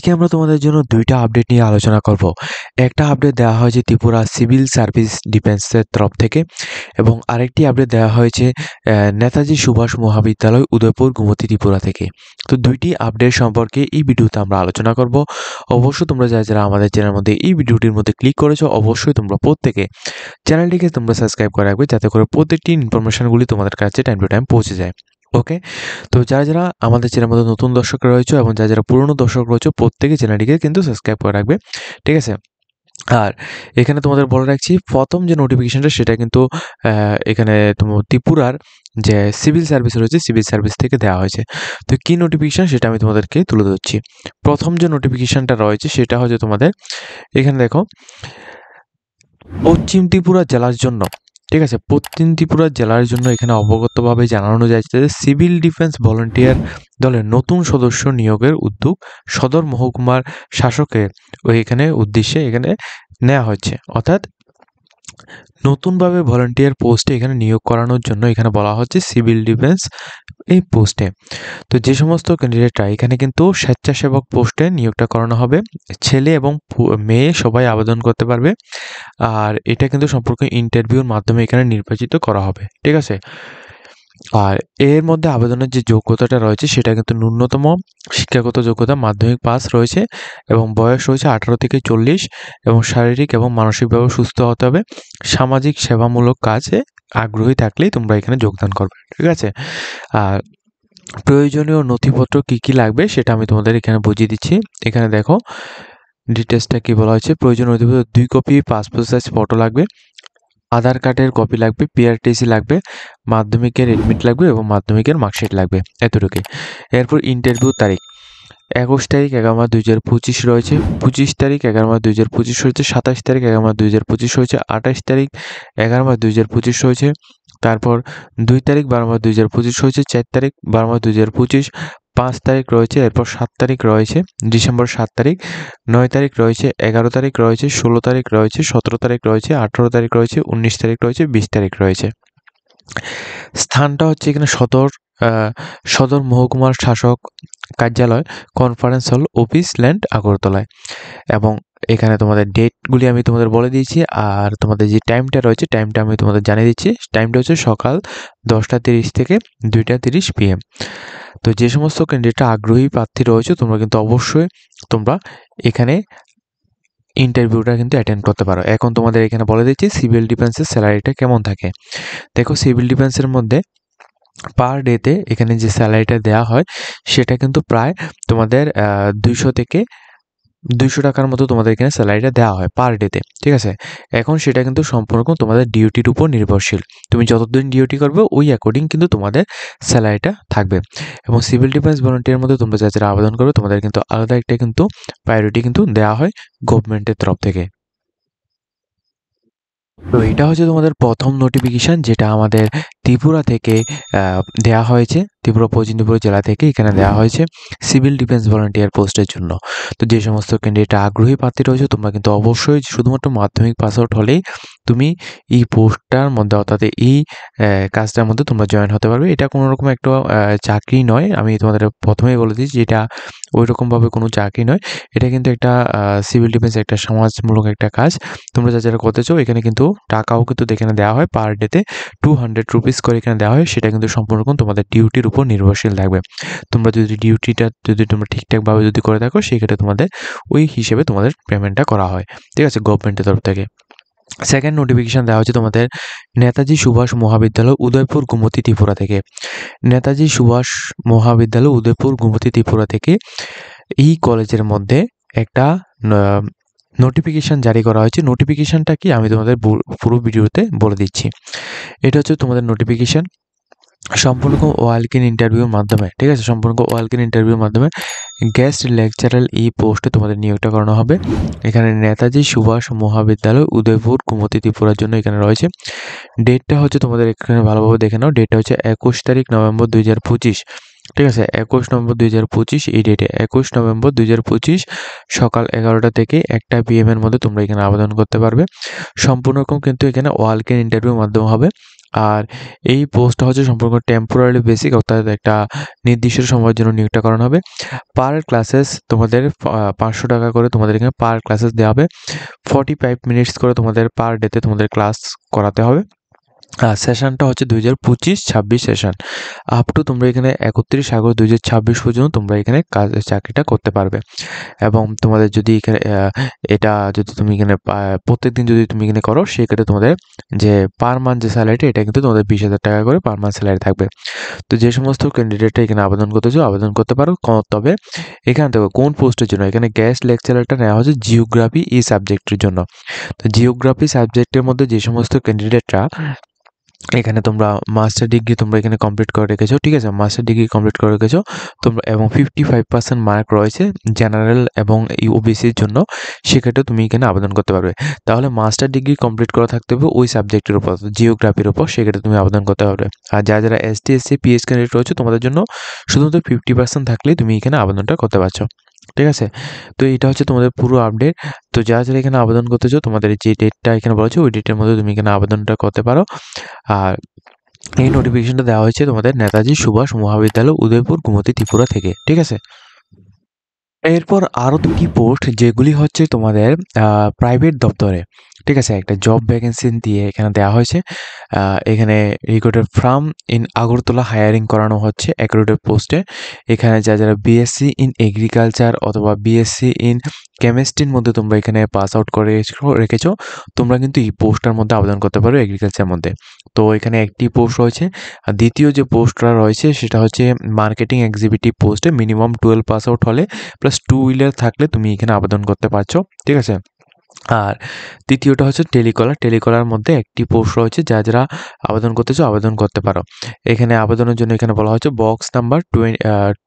আজকে আমরা তোমাদের জন্য ২টা আপডেট নিয়ে আলোচনা করব। একটা আপডেট দেওয়া হয়েছে ত্রিপুরা সিভিল সার্ভিস ডিফেন্সের তরফ থেকে এবং আরেকটি আপডেট দেওয়া হয়েছে নেতাজি সুভাষ মহাবিদ্যালয় উদয়পুর গোমতী ত্রিপুরা থেকে। তো ২টি আপডেট সম্পর্কে এই ভিডিওতে আমরা আলোচনা করব। অবশ্যই তোমরা যারা আমাদের চ্যানেলের মধ্যে এই ভিডিওটির মধ্যে ক্লিক করেছো, অবশ্যই তোমরা প্রত্যেকে চ্যানেলটিকে তোমরা সাবস্ক্রাইব করে রাখবে, যাতে করে প্রত্যেকটি ইনফরমেশনগুলি তোমাদের কাছে টাইম টু টাইম পৌঁছে যায়। ওকে, তো যারা আমাদের চ্যানেলের মধ্যে নতুন দর্শক রয়েছে এবং যারা পুরনো দর্শক রয়েছে, প্রত্যেকে চ্যানেলটিকে কিন্তু সাবস্ক্রাইব করে রাখবে, ঠিক আছে? আর এখানে তোমাদের বলে রাখছি, প্রথম যে নোটিফিকেশনটা সেটা কিন্তু এখানে তোমার ত্রিপুরার যে সিভিল সার্ভিস রয়েছে, সিভিল সার্ভিস থেকে দেওয়া হয়েছে। তো কী নোটিফিকেশন সেটা আমি তোমাদেরকে তুলে ধরছি। প্রথম যে নোটিফিকেশনটা রয়েছে সেটা হচ্ছে তোমাদের এখানে দেখো, পশ্চিম ত্রিপুরা জেলার জন্য, ঠিক আছে, পশ্চিম ত্রিপুরা জেলার জন্য এখানে অবগতভাবে জানানো যাচ্ছে যে সিভিল ডিফেন্স ভলান্টিয়ার দলের নতুন সদস্য নিয়োগের উদ্যোগ সদর মহকুমার শাসকের এখানে উদ্দেশ্যে এখানে নেওয়া হচ্ছে। অর্থাৎ নতুনভাবে ভলান্টিয়ার পোস্টে এখানে নিয়োগ করানোর জন্য এখানে বলা হচ্ছে সিভিল ডিফেন্স এই পোস্টে। তো যে সমস্ত ক্যান্ডিডেটরা এখানে কিন্তু স্বেচ্ছাসেবক পোস্টে নিয়োগটা করানো হবে, ছেলে এবং মেয়ে সবাই আবেদন করতে পারবে। আর এটা কিন্তু সম্পূর্ণ ইন্টারভিউর মাধ্যমে এখানে নির্বাচিত করা হবে, ঠিক আছে? আর এর মধ্যে আবেদনের যে যোগ্যতাটা রয়েছে সেটা কিন্তু ন্যূনতম শিক্ষাগত যোগ্যতা মাধ্যমিক পাস রয়েছে এবং বয়স রয়েছে 18 থেকে 40 এবং শারীরিক এবং মানসিকভাবে সুস্থ হতে হবে। সামাজিক সেবামূলক কাজে আগ্রহী থাকলেই তোমরা এখানে যোগদান করবে, ঠিক আছে? আর প্রয়োজনীয় নথিপত্র কী লাগবে সেটা আমি তোমাদের এখানে বুঝিয়ে দিচ্ছি। এখানে দেখো ডিটেলসটা কী বলা হয়েছে। প্রয়োজনীয় নথিপত্র 2 কপি পাসপোর্ট সাইজ ফটো লাগবে, আধার কার্ডের কপি লাগবে, পিআরটিসি লাগবে, মাধ্যমিকের এডমিট লাগবে এবং মাধ্যমিকের মার্কশিট লাগবে, এতটুকুই। এরপর ইন্টারভিউ তারিখ 21 তারিখ 11 মাস 2025 রয়েছে, 25 তারিখ 11 মাস 2025 রয়েছে, 27 তারিখ 11 মাস 2025 রয়েছে, 28 তারিখ 11 মাস 2025 রয়েছে, তারপর 2 তারিখ 12 মাস 2025 রয়েছে, 4 তারিখ 12 মাস 2025, 5 তারিখ রয়েছে, এরপর 7 তারিখ রয়েছে ডিসেম্বর 7 তারিখ, 9 তারিখ রয়েছে, 11 তারিখ রয়েছে, 16 তারিখ রয়েছে, 17 তারিখ রয়েছে, 18 তারিখ রয়েছে, 19 তারিখ রয়েছে, 20 তারিখ রয়েছে। স্থানটা হচ্ছে এখানে সদর মহকুমার শাসক কার্যালয়, কনফারেন্স হল, অফিস ল্যান্ড, আগরতলায়। এবং এখানে তোমাদের ডেটগুলি আমি তোমাদের বলে দিয়েছি। আর তোমাদের যে টাইমটা রয়েছে টাইমটা আমি তোমাদের জানিয়ে দিচ্ছি। টাইমটা হচ্ছে সকাল 10:30 থেকে 2:30 PM। তো যে সমস্ত ক্যান্ডিডেটরা আগ্রহী প্রার্থী রয়েছে তোমরা কিন্তু অবশ্যই তোমরা এখানে ইন্টারভিউটা কিন্তু অ্যাটেন্ড করতে পারো। এখন তোমাদের এখানে বলে দিচ্ছি সিভিল ডিফেন্সের স্যালারিটা কেমন থাকে। দেখো, সিভিল ডিফেন্সের মধ্যে পার ডেতে এখানে যে স্যালারিটা দেওয়া হয় সেটা কিন্তু প্রায় তোমাদের 200 থেকে 200 টাকার মতো তোমাদের এখানে স্যালারিটা দেওয়া হয় পার ডেতে, ঠিক আছে? এখন সেটা কিন্তু সম্পূর্ণ তোমাদের ডিউটির উপর নির্ভরশীল। তুমি যতদিন ডিউটি করবে ওই অ্যাকর্ডিং কিন্তু তোমাদের স্যালারিটা থাকবে। এবং সিভিল ডিফেন্স ভলান্টিয়ার মধ্যে তোমরা যারা আবেদন করবে তোমাদের কিন্তু আলাদা একটা কিন্তু প্রায়োরিটি কিন্তু দেওয়া হয় গভর্নমেন্টের তরফ থেকে। তো এটা হচ্ছে তোমাদের প্রথম নোটিফিকেশান, যেটা আমাদের ত্রিপুরা থেকে দেওয়া হয়েছে, ত্রিপুরা পশ্চিম ত্রিপুরা জেলা থেকে এখানে দেওয়া হয়েছে সিভিল ডিফেন্স ভলান্টিয়ার পোস্টের জন্য। তো যে সমস্ত ক্যান্ডিডেট আগ্রহী প্রার্থী রয়েছে তোমরা কিন্তু অবশ্যই শুধুমাত্র মাধ্যমিক পাস আউট হলেই তুমি এই পোস্টটার মধ্যে, অর্থাৎ এই কাজটার মধ্যে তোমরা জয়েন হতে পারবে। এটা কোনো রকম একটা চাকরি নয়, আমি তোমাদের প্রথমেই বলে দিচ্ছি, এটা ওই রকমভাবে কোনো চাকরি নয়। এটা কিন্তু একটা সিভিল ডিফেন্স একটা সমাজমূলক একটা কাজ। তোমরা যারা করতে চাও এখানে কিন্তু টাকাও কিন্তু এখানে দেওয়া হয়, পার ডেতে 200 রুপিস করে এখানে দেওয়া হয়। সেটা কিন্তু সম্পূর্ণ তোমাদের ডিউটির উপর নির্ভরশীল থাকবে। তোমরা যদি ডিউটিটা তোমরা ঠিকঠাকভাবে যদি করে থাকো সেক্ষেত্রে তোমাদের ওই হিসেবে তোমাদের পেমেন্টটা করা হয়, ঠিক আছে, গভর্নমেন্টের তরফ থেকে। সেকেন্ড নোটিফিকেশান দেওয়া হচ্ছে তোমাদের নেতাজি সুভাষ মহাবিদ্যালয় উদয়পুর গোমতী ত্রিপুরা থেকে। নেতাজি সুভাষ মহাবিদ্যালয় উদয়পুর গোমতী ত্রিপুরা থেকে এই কলেজের মধ্যে একটা নোটিফিকেশান জারি করা হয়েছে। নোটিফিকেশানটা কি আমি তোমাদের পুরো ভিডিওতে বলে দিচ্ছি। এটা হচ্ছে তোমাদের নোটিফিকেশান সম্পূর্ণ ওয়ালক-ইন ইন্টারভিউর মাধ্যমে, ঠিক আছে, সম্পূর্ণ ওয়ালক-ইন ইন্টারভিউর মাধ্যমে গেস্ট লেকচারার এই পোস্টে তোমাদের নিয়োগটা করানো হবে। এখানে নেতাজি সুভাষ মহাবিদ্যালয় উদয়পুর গোমতী ত্রিপুরার জন্য এখানে রয়েছে। ডেটটা হচ্ছে তোমাদের এখানে ভালোভাবে দেখে নাও। ডেটটা হচ্ছে 21 তারিখ নভেম্বর 2025, ঠিক আছে, 21 নভেম্বর 2025। এই ডেটে 21 নভেম্বর 2025 সকাল 11টা থেকে 1টা PM এর মধ্যে তোমরা এখানে আবেদন করতে পারবে। সম্পূর্ণ রকম কিন্তু এখানে ওয়ালক-ইন ইন্টারভিউর মাধ্যমে হবে। আর এই পোস্টটা হচ্ছে সম্পূর্ণ টেম্পোরারি বেসিক, অর্থাৎ একটা নির্দিষ্ট সময়ের জন্য নিয়োগটা করানো হবে। পার ক্লাসেস তোমাদের 500 টাকা করে তোমাদের এখানে পার ক্লাসেস দেওয়া হবে। 45 মিনিটস করে তোমাদের পার ডেতে তোমাদের ক্লাস করাতে হবে। সেশনটা হচ্ছে 2025-26 সেশন। আপ টু তোমরা এখানে 31 আগস্ট 2026 পর্যন্ত তোমরা এখানে চাকরিটা করতে পারবে। এবং তোমাদের যদি এখানে এটা যদি তুমি এখানে প্রত্যেকদিন যদি তুমি এখানে করো, সেক্ষেত্রে তোমাদের যে পার মান্থ যে স্যালারিটা, এটা কিন্তু তোমাদের 20,000 টাকা করে পার মান্থ স্যালারি থাকবে। তো যে সমস্ত ক্যান্ডিডেটরা এখানে আবেদন করতে চাও আবেদন করতে পারো। তবে এখানে দেখো কোন পোস্টের জন্য এখানে গেস্ট লেকচারারটা নেওয়া হচ্ছে জিওগ্রাফি এই সাবজেক্টের জন্য। তো জিওগ্রাফি সাবজেক্টের মধ্যে যে সমস্ত ক্যান্ডিডেটরা এখানে তোমরা মাস্টার ডিগ্রি তোমরা এখানে কমপ্লিট করে রেখেছো, ঠিক আছে, মাস্টার ডিগ্রি কমপ্লিট করে রেখেছো তোমরা, এবং 55% মার্ক রয়েছে জেনারেল এবং ওবিসির জন্য, সেক্ষেত্রে তুমি এখানে আবেদন করতে পারবে। তাহলে মাস্টার ডিগ্রি কমপ্লিট করা থাকতে হবে ওই সাবজেক্টের উপর, জিওগ্রাফির উপর, সেক্ষেত্রে তুমি আবেদন করতে পারবে। আর যারা এসটি এসসি পিএইচ ক্যান্ডিডেট রয়েছে তোমাদের জন্য শুধুমাত্র 50% থাকলেই তুমি এখানে আবেদনটা করতে পারছো, ঠিক আছে। তো এটা হচ্ছে তোমাদের পুরো আপডেট। তো যারা এখানে আবেদন করতে চাও তোমাদের যে ডেটটা এখানে বলা হচ্ছে ওই ডেটের মধ্যে তুমি এখানে আবেদনটা করতে পারো। আর এই নোটিফিকেশনটা দেওয়া হয়েছে তোমাদের নেতাজি সুভাষ মহাবিদ্যালয়, উদয়পুর, গোমতী, ত্রিপুরা থেকে, ঠিক আছে। এরপর আরও দুটি পোস্ট যেগুলি হচ্ছে তোমাদের প্রাইভেট দপ্তরে, ঠিক আছে, একটা জব ভ্যাকেন্সি দিয়ে এখানে দেওয়া হয়েছে। এখানে recruited from in Agartala hiring করানো হচ্ছে রিক্রুটেড পোস্টে। এখানে যারা বিএসসি ইন এগ্রিকালচার অথবা বিএসসি ইন কেমিস্ট্রির মধ্যে তোমরা এখানে পাস আউট করে রেখেছো, তোমরা কিন্তু এই পোস্টটার মধ্যে আবেদন করতে পারো এগ্রিকালচার মধ্যে। তো এখানে একটি পোস্ট রয়েছে। আর দ্বিতীয় যে পোস্টটা রয়েছে সেটা হচ্ছে মার্কেটিং এক্সিকিউটিভ পোস্টে মিনিমাম 12 পাস আউট হলে প্লাস 2 হুইলার থাকলে তুমি এখানে আবেদন করতে পারছো, ঠিক আছে। আর তৃতীয়টা হচ্ছে টেলিকলার মধ্যে একটি পোস্ট রয়েছে, যারা আবেদন করতে চাও আবেদন করতে পারো। এখানে আবেদনের জন্য এখানে বলা হচ্ছে বক্স নাম্বার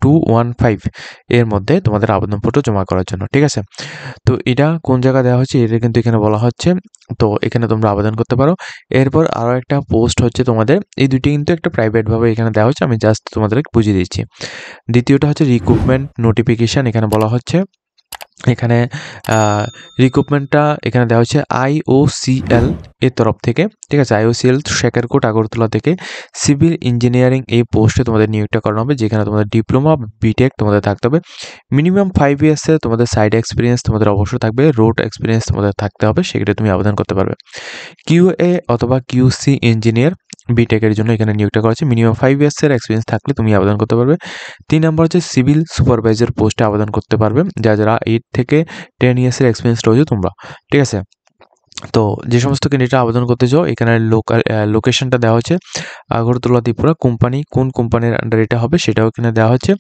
215 এর মধ্যে তোমাদের আবেদনপত্র জমা করার জন্য, ঠিক আছে। তো এটা কোন জায়গায় দেওয়া হচ্ছে এটা কিন্তু এখানে বলা হচ্ছে। তো এখানে তোমরা আবেদন করতে পারো। এরপর আরও একটা পোস্ট হচ্ছে তোমাদের, এই দুটি কিন্তু একটা প্রাইভেটভাবে এখানে দেওয়া হচ্ছে, আমি জাস্ট তোমাদের বুঝিয়ে দিচ্ছি। দ্বিতীয়টা হচ্ছে রিক্রুটমেন্ট নোটিফিকেশান, এখানে বলা হচ্ছে এখানে রিক্রুটমেন্টটা এখানে দেওয়া হচ্ছে IOCL এর তরফ থেকে, ঠিক আছে, IOCL শেখারকোট আগরতলা থেকে সিভিল ইঞ্জিনিয়ারিং এই পোস্টে তোমাদের নিয়োগটা করানো হবে, যেখানে তোমাদের ডিপ্লোমা বিটেক তোমাদের থাকতে হবে। মিনিমাম 5 ইয়ার্সের তোমাদের সাইড এক্সপিরিয়েন্স তোমাদের অবশ্যই থাকবে, রোড এক্সপিরিয়েন্স তোমাদের থাকতে হবে, সেক্ষেত্রে তুমি আবেদন করতে পারবে। QA অথবা QC ইঞ্জিনিয়ার বিটেকের জন্য এখানে নিয়োগটা করা হচ্ছে, মিনিমাম 5 ইয়ার্সের এক্সপিরিয়েন্স থাকলে তুমি আবেদন করতে পারবে। 3 নম্বর হচ্ছে সিভিল সুপারভাইজার পোস্টে আবেদন করতে পারবে, যারা 8 থেকে 10 ইয়ার্সের এক্সপিরিয়েন্স রয়েছে তোমরা, ঠিক আছে। তো যে সমস্ত ক্যান্ডিডেট আবেদন করতে চাও এখানে লোকেশনটা দেওয়া হচ্ছে আগরতলা, ত্রিপুরা। কোন কোম্পানির আন্ডার এটা হবে সেটাও এখানে দেওয়া হচ্ছে।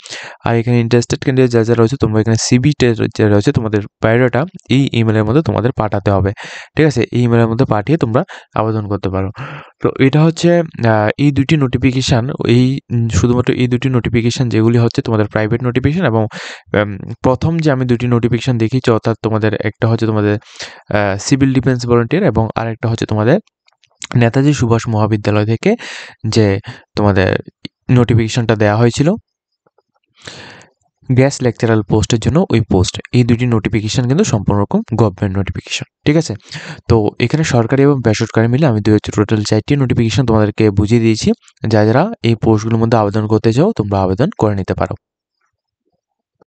আর এখানে ইন্টারেস্টেড ক্যান্ডিডেট যা রয়েছে তোমরা এখানে সিভিটা যে রয়েছে তোমাদের বায়োডাটা এই ইমেলের মধ্যে তোমাদের পাঠাতে হবে, ঠিক আছে, এই ইমেলের মধ্যে পাঠিয়ে তোমরা আবেদন করতে পারো। তো এটা হচ্ছে এই দুটি নোটিফিকেশান, শুধুমাত্র এই দুটি নোটিফিকেশান যেগুলি হচ্ছে তোমাদের প্রাইভেট নোটিফিকেশান। এবং প্রথম যে আমি দুটি নোটিফিকেশান দেখিয়েছি, অর্থাৎ তোমাদের একটা হচ্ছে তোমাদের সিভিল ডিফেন্স ভলান্টিয়ার এবং আরেকটা হচ্ছে তোমাদের নেতাজি সুভাষ মহাবিদ্যালয় থেকে যে তোমাদের নোটিফিকেশনটা দেওয়া হয়েছিল গ্যাস লেকচারাল পোস্টের জন্য, ওই পোস্ট, এই দুটি নোটিফিকেশান কিন্তু সম্পূর্ণ রকম গভর্নমেন্ট নোটিফিকেশান, ঠিক আছে। তো এখানে সরকারি এবং বেসরকারি মিলে আমি টোটাল 4টি নোটিফিকেশান তোমাদেরকে বুঝিয়ে দিয়েছি। যারা এই পোস্টগুলোর মধ্যে আবেদন করতে চাও তোমরা আবেদন করে নিতে পারো।